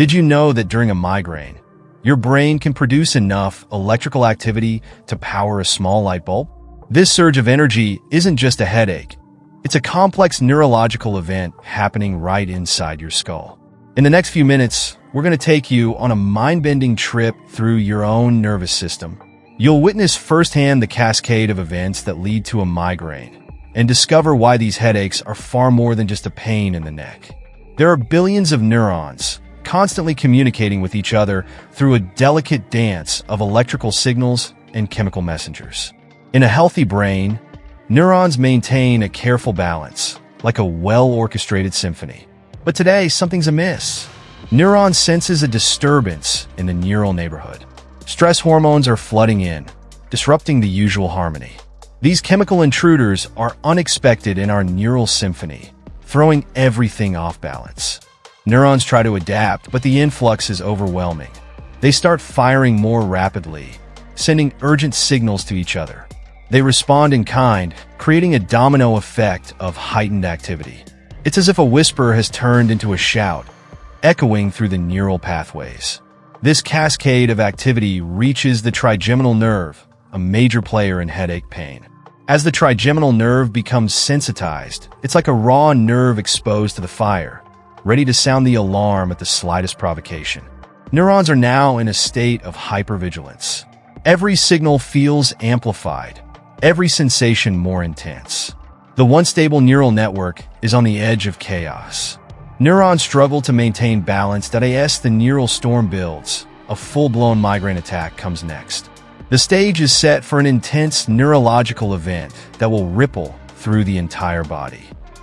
Did you know that during a migraine, your brain can produce enough electrical activity to power a small light bulb? This surge of energy isn't just a headache. It's a complex neurological event happening right inside your skull. In the next few minutes, we're going to take you on a mind-bending trip through your own nervous system. You'll witness firsthand the cascade of events that lead to a migraine and discover why these headaches are far more than just a pain in the neck. There are billions of neurons constantly communicating with each other through a delicate dance of electrical signals and chemical messengers. In a healthy brain, neurons maintain a careful balance, like a well-orchestrated symphony. But today, something's amiss. Neurons senses a disturbance in the neural neighborhood. Stress hormones are flooding in, disrupting the usual harmony. These chemical intruders are unexpected in our neural symphony, throwing everything off balance. Neurons try to adapt, but the influx is overwhelming. They start firing more rapidly, sending urgent signals to each other. They respond in kind, creating a domino effect of heightened activity. It's as if a whisper has turned into a shout, echoing through the neural pathways. This cascade of activity reaches the trigeminal nerve, a major player in headache pain. As the trigeminal nerve becomes sensitized, it's like a raw nerve exposed to the fire, ready to sound the alarm at the slightest provocation. Neurons are now in a state of hypervigilance. Every signal feels amplified, every sensation more intense. The once stable neural network is on the edge of chaos. Neurons struggle to maintain balance as the neural storm builds. A full-blown migraine attack comes next. The stage is set for an intense neurological event that will ripple through the entire body.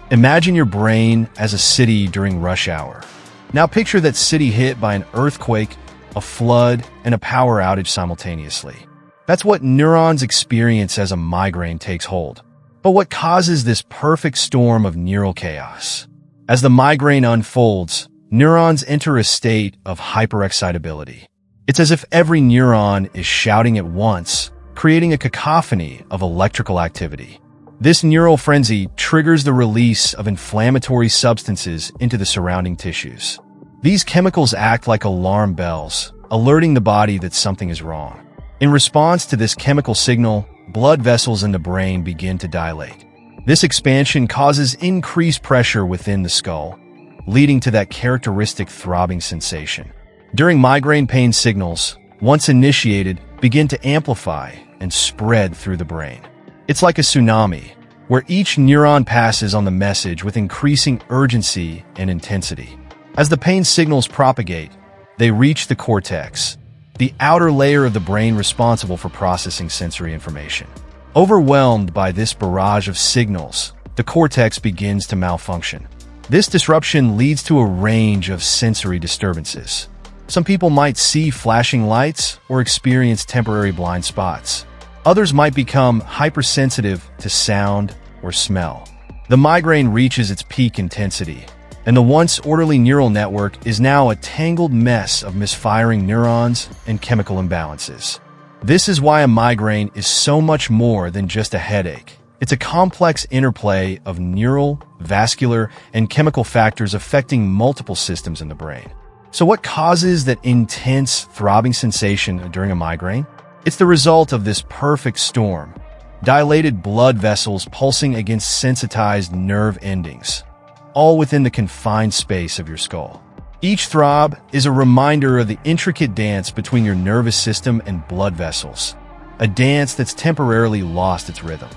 Imagine your brain as a city during rush hour. Now picture that city hit by an earthquake, a flood, and a power outage simultaneously. That's what neurons experience as a migraine takes hold. But what causes this perfect storm of neural chaos? As the migraine unfolds, neurons enter a state of hyperexcitability. It's as if every neuron is shouting at once, creating a cacophony of electrical activity. This neural frenzy triggers the release of inflammatory substances into the surrounding tissues. These chemicals act like alarm bells, alerting the body that something is wrong. In response to this chemical signal, blood vessels in the brain begin to dilate. This expansion causes increased pressure within the skull, leading to that characteristic throbbing sensation. During migraine pain, signals, once initiated, begin to amplify and spread through the brain. It's like a tsunami, where each neuron passes on the message with increasing urgency and intensity. As the pain signals propagate, they reach the cortex, the outer layer of the brain responsible for processing sensory information. Overwhelmed by this barrage of signals, the cortex begins to malfunction. This disruption leads to a range of sensory disturbances. Some people might see flashing lights or experience temporary blind spots. Others might become hypersensitive to sound or smell. The migraine reaches its peak intensity, and the once orderly neural network is now a tangled mess of misfiring neurons and chemical imbalances. This is why a migraine is so much more than just a headache. It's a complex interplay of neural, vascular, and chemical factors affecting multiple systems in the brain. So what causes that intense, throbbing sensation during a migraine? It's the result of this perfect storm. Dilated blood vessels pulsing against sensitized nerve endings, all within the confined space of your skull. Each throb is a reminder of the intricate dance between your nervous system and blood vessels, a dance that's temporarily lost its rhythm.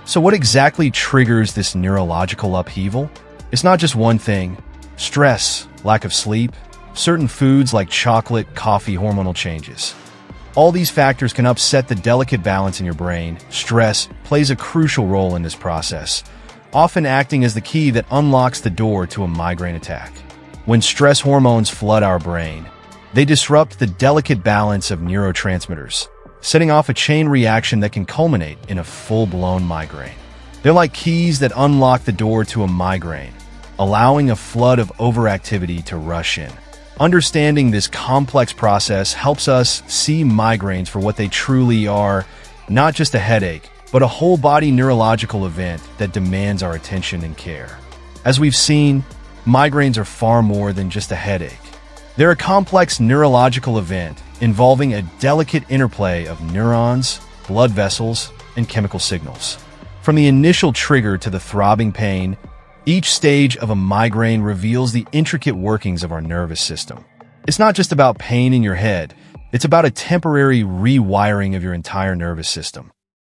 So what exactly triggers this neurological upheaval? It's not just one thing. Stress, lack of sleep, certain foods like chocolate, coffee, hormonal changes. All these factors can upset the delicate balance in your brain. Stress plays a crucial role in this process, often acting as the key that unlocks the door to a migraine attack. When stress hormones flood our brain, they disrupt the delicate balance of neurotransmitters, setting off a chain reaction that can culminate in a full-blown migraine. They're like keys that unlock the door to a migraine, allowing a flood of overactivity to rush in. Understanding this complex process helps us see migraines for what they truly are, not just a headache, but a whole-body neurological event that demands our attention and care. As we've seen, migraines are far more than just a headache. They're a complex neurological event involving a delicate interplay of neurons, blood vessels, and chemical signals. From the initial trigger to the throbbing pain, each stage of a migraine reveals the intricate workings of our nervous system. It's not just about pain in your head, it's about a temporary rewiring of your entire nervous system.